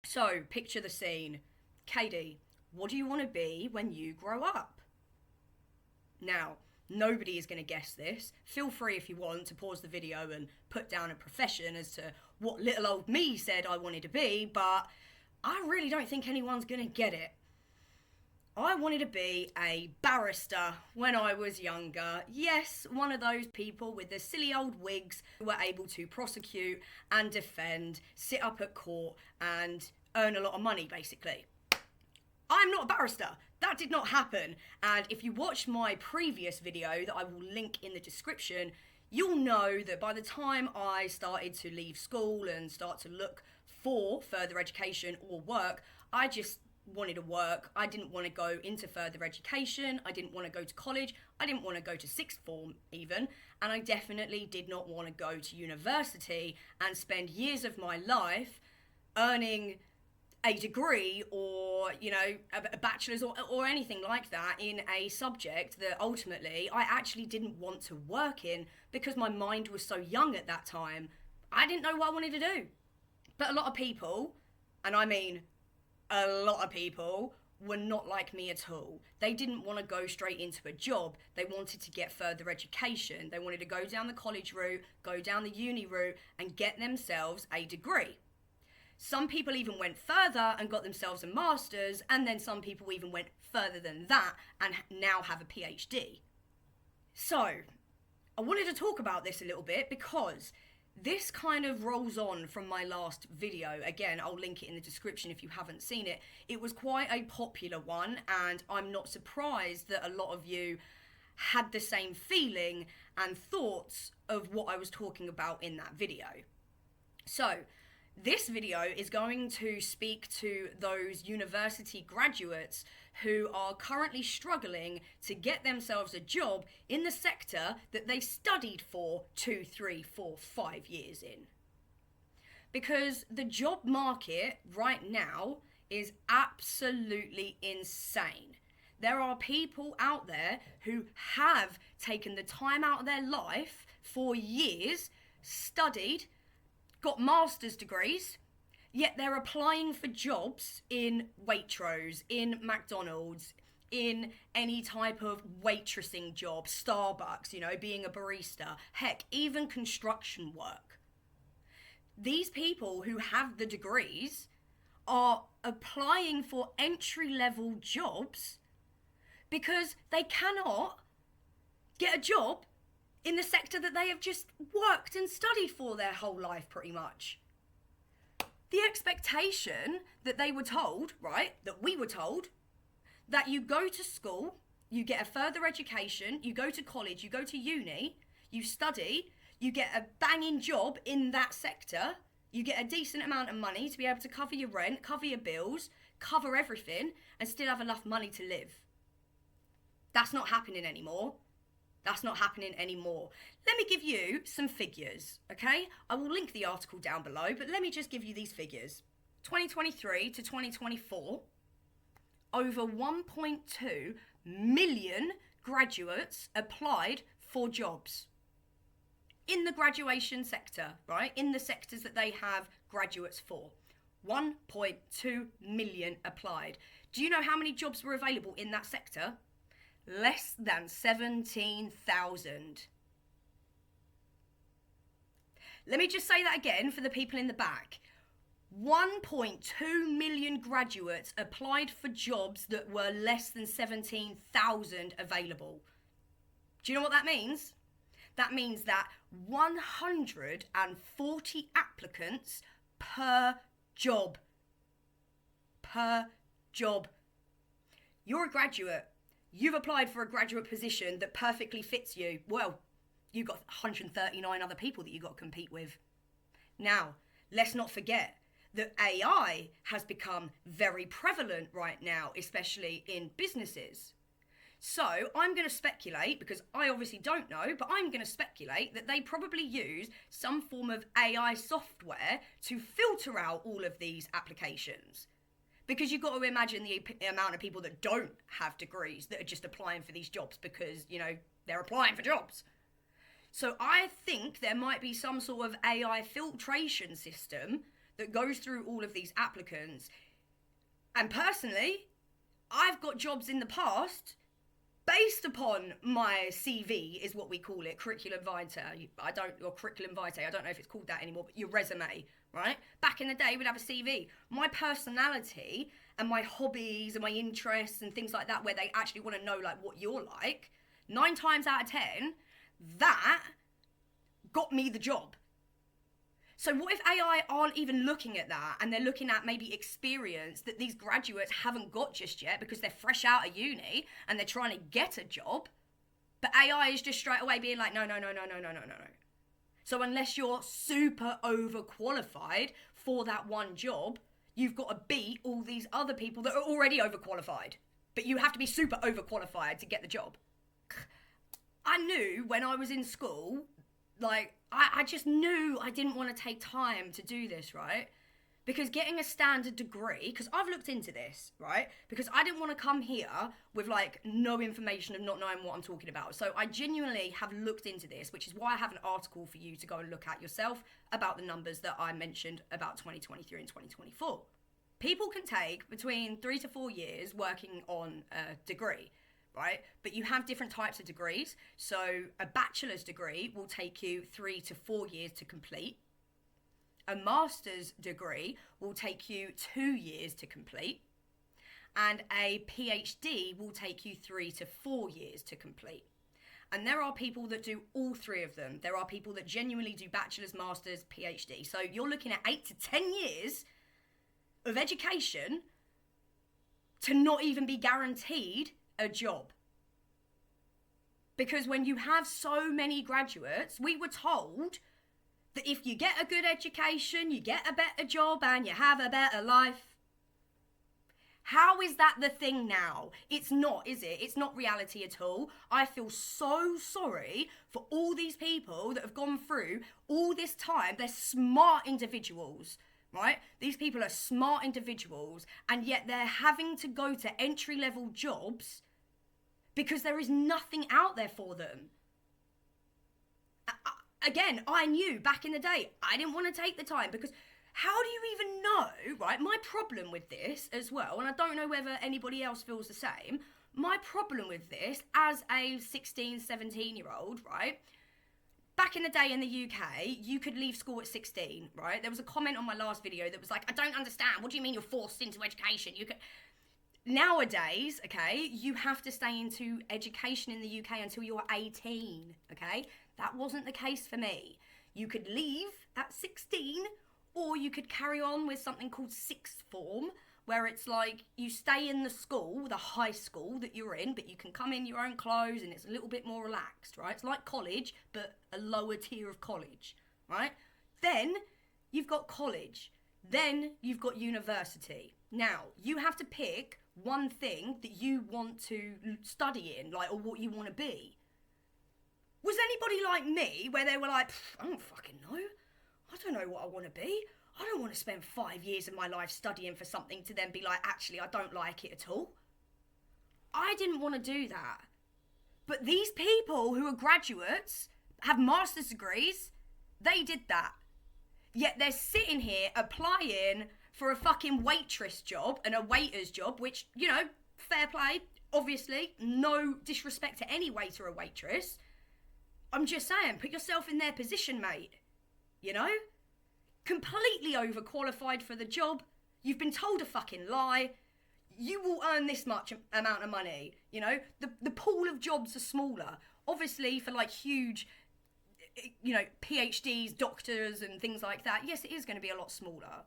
So, picture the scene. Katie, what do you want to be when you grow up? Now, nobody is going to guess this. Feel free if you want to pause the video and put down a profession as to what little old me said I wanted to be, but I really don't think anyone's going to get it. I wanted to be a barrister when I was younger. Yes, one of those people with the silly old wigs who were able to prosecute and defend, sit up at court, and earn a lot of money, basically. I'm not a barrister. That did not happen. And if you watched my previous video that I will link in the description, you'll know that by the time I started to leave school and start to look for further education or work, I just wanted to work. I didn't want to go into further education. I didn't want to go to college. I didn't want to go to sixth form even. And I definitely did not want to go to university and spend years of my life earning a degree or, a bachelor's or anything like that in a subject that ultimately I actually didn't want to work in because my mind was so young at that time. I didn't know what I wanted to do. But a lot of people, and I mean a lot of people, were not like me at all. They didn't want to go straight into a job. They wanted to get further education. They wanted to go down the college route, go down the uni route, and get themselves a degree. Some people even went further and got themselves a master's, and then some people even went further than that and now have a PhD. So, I wanted to talk about this a little bit because this kind of rolls on from my last video. Again, I'll link it in the description if you haven't seen it. It was quite a popular one, and I'm not surprised that a lot of you had the same feeling and thoughts of what I was talking about in that video. So, this video is going to speak to those university graduates who are currently struggling to get themselves a job in the sector that they studied for 2, 3, 4, 5 years in. Because the job market right now is absolutely insane. There are people out there who have taken the time out of their life for years, studied, got master's degrees, yet they're applying for jobs in Waitrose, in McDonald's, in any type of waitressing job, Starbucks, being a barista, heck, even construction work. These people who have the degrees are applying for entry-level jobs because they cannot get a job in the sector that they have just worked and studied for their whole life, pretty much. The expectation that they were told, right, that we were told, that you go to school, you get a further education, you go to college, you go to uni, you study, you get a banging job in that sector, you get a decent amount of money to be able to cover your rent, cover your bills, cover everything, and still have enough money to live. That's not happening anymore. That's not happening anymore. Let me give you some figures, okay? I will link the article down below, but let me just give you these figures. 2023 to 2024, over 1.2 million graduates applied for jobs in the graduation sector, right? In the sectors that they have graduates for. 1.2 million applied. Do you know how many jobs were available in that sector? Less than 17,000. Let me just say that again for the people in the back. 1.2 million graduates applied for jobs that were less than 17,000 available. Do you know what that means? That means that 140 applicants per job. Per job. You're a graduate. You've applied for a graduate position that perfectly fits you. Well, you've got 139 other people that you've got to compete with. Now, let's not forget that AI has become very prevalent right now, especially in businesses. So I'm going to speculate, because I obviously don't know, but I'm going to speculate that they probably use some form of AI software to filter out all of these applications. Because you've got to imagine the amount of people that don't have degrees that are just applying for these jobs because, they're applying for jobs. So I think there might be some sort of AI filtration system that goes through all of these applicants. And personally, I've got jobs in the past based upon my CV, is what we call it, curriculum vitae. Or curriculum vitae, I don't know if it's called that anymore, but your resume, right? Back in the day, we'd have a CV. My personality and my hobbies and my interests and things like that, where they actually want to know like what you're like, 9 times out of 10, that got me the job. So what if AI aren't even looking at that, and they're looking at maybe experience that these graduates haven't got just yet because they're fresh out of uni and they're trying to get a job, but AI is just straight away being like, no. So unless you're super overqualified for that one job, you've got to beat all these other people that are already overqualified, but you have to be super overqualified to get the job. I knew when I was in school, like, I just knew I didn't want to take time to do this, right? Because getting a standard degree, because I've looked into this, right? Because I didn't want to come here with, like, no information and not knowing what I'm talking about. So I genuinely have looked into this, which is why I have an article for you to go and look at yourself about the numbers that I mentioned about 2023 and 2024. People can take between 3 to 4 years working on a degree, right? But you have different types of degrees. So a bachelor's degree will take you 3 to 4 years to complete. A master's degree will take you 2 years to complete. And a PhD will take you 3 to 4 years to complete. And there are people that do all 3 of them. There are people that genuinely do bachelor's, master's, PhD. So you're looking at 8 to 10 years of education to not even be guaranteed a job. Because when you have so many graduates, we were told that if you get a good education, you get a better job and you have a better life. How is that the thing now? It's not, is it? It's not reality at all. I feel so sorry for all these people that have gone through all this time. They're smart individuals, right? These people are smart individuals, and yet they're having to go to entry-level jobs because there is nothing out there for them. Again, I knew back in the day, I didn't want to take the time, because how do you even know, right? My problem with this as well, and I don't know whether anybody else feels the same, my problem with this as a 16, 17-year-old, right? Back in the day in the UK, you could leave school at 16, right? There was a comment on my last video that was like, I don't understand. What do you mean you're forced into education? You could... Nowadays, okay, you have to stay into education in the UK until you're 18, okay? That wasn't the case for me. You could leave at 16, or you could carry on with something called sixth form, where it's like you stay in the school, the high school that you're in, but you can come in your own clothes and it's a little bit more relaxed, right? It's like college, but a lower tier of college, right? Then you've got college. Then you've got university. Now, you have to pick one thing that you want to study in, like, or what you want to be. Was anybody like me where they were like, I don't fucking know. I don't know what I want to be. I don't want to spend 5 years of my life studying for something to then be like, actually, I don't like it at all. I didn't want to do that. But these people who are graduates, have master's degrees, they did that. Yet they're sitting here applying for a fucking waitress job and a waiter's job, which, you know, fair play, obviously, no disrespect to any waiter or waitress. I'm just saying, put yourself in their position, mate. You know? Completely overqualified for the job. You've been told a fucking lie. You will earn this much amount of money. You know? The pool of jobs are smaller. Obviously, for like huge, you know, PhDs, doctors and things like that, yes, it is going to be a lot smaller.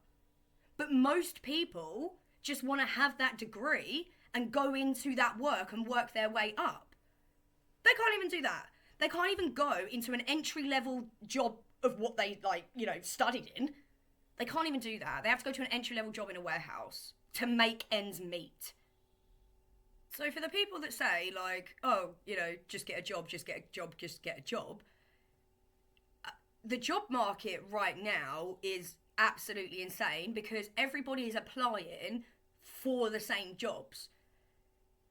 But most people just want to have that degree and go into that work and work their way up. They can't even do that. They can't even go into an entry-level job of what they, like, you know, studied in. They can't even do that. They have to go to an entry-level job in a warehouse to make ends meet. So for the people that say, like, oh, you know, just get a job, just get a job, just get a job, the job market right now is absolutely insane because everybody is applying for the same jobs.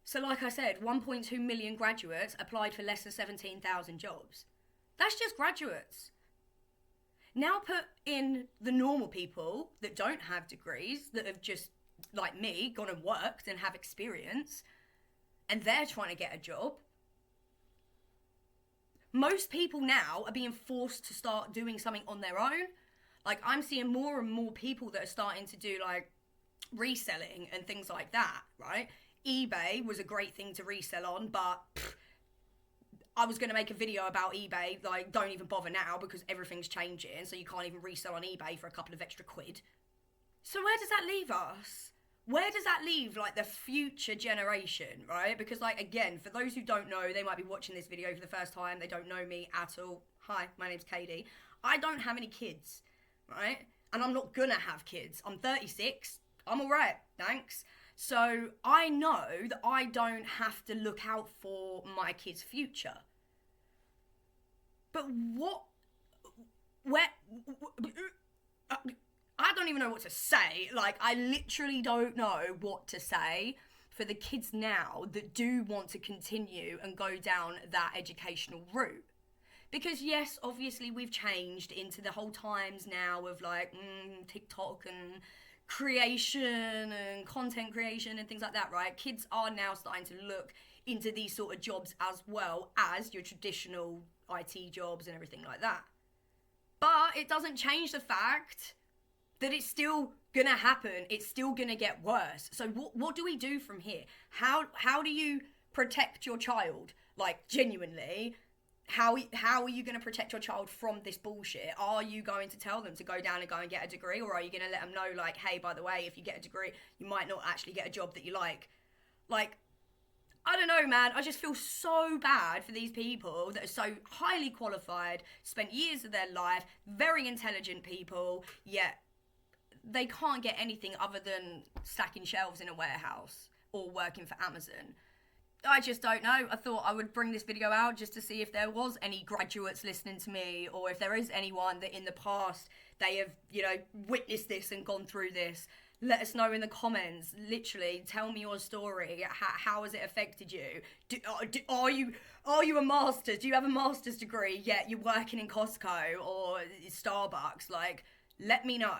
So like I said, 1.2 million graduates applied for less than 17,000 jobs. That's just graduates. Now put in the normal people that don't have degrees, that have just, like me, gone and worked and have experience, and they're trying to get a job. Most people now are being forced to start doing something on their own. Like, I'm seeing more and more people that are starting to do, like, reselling and things like that, right? eBay was a great thing to resell on, but I was going to make a video about eBay, like, don't even bother now because everything's changing, so you can't even resell on eBay for a couple of extra quid. So where does that leave us? Where does that leave, like, the future generation, right? Because, like, again, for those who don't know, they might be watching this video for the first time, they don't know me at all. Hi, my name's Katie. I don't have any kids, right? And I'm not gonna have kids. I'm 36, I'm alright, thanks. So I know that I don't have to look out for my kids' future. But I don't even know what to say. Like, I literally don't know what to say for the kids now that do want to continue and go down that educational route. Because yes, obviously we've changed into the whole times now of like TikTok and creation and content creation and things like that, right? Kids are now starting to look into these sort of jobs as well as your traditional IT jobs and everything like that. But it doesn't change the fact that it's still gonna happen. It's still gonna get worse. So what do we do from here? How do you protect your child? Like, genuinely, how are you going to protect your child from this bullshit? Are you going to tell them to go down and go and get a degree? Or are you going to let them know, like, hey, by the way, if you get a degree, you might not actually get a job that you like? Like, I don't know, man. I just feel so bad for these people that are so highly qualified, spent years of their life, very intelligent people, yet they can't get anything other than stacking shelves in a warehouse or working for Amazon. I just don't know. I thought I would bring this video out just to see if there was any graduates listening to me, or if there is anyone that in the past they have, you know, witnessed this and gone through this. Let us know in the comments. Literally, tell me your story. How has it affected you? Are you a master's? Do you have a master's degree yet you're working in Costco or Starbucks? Like, let me know.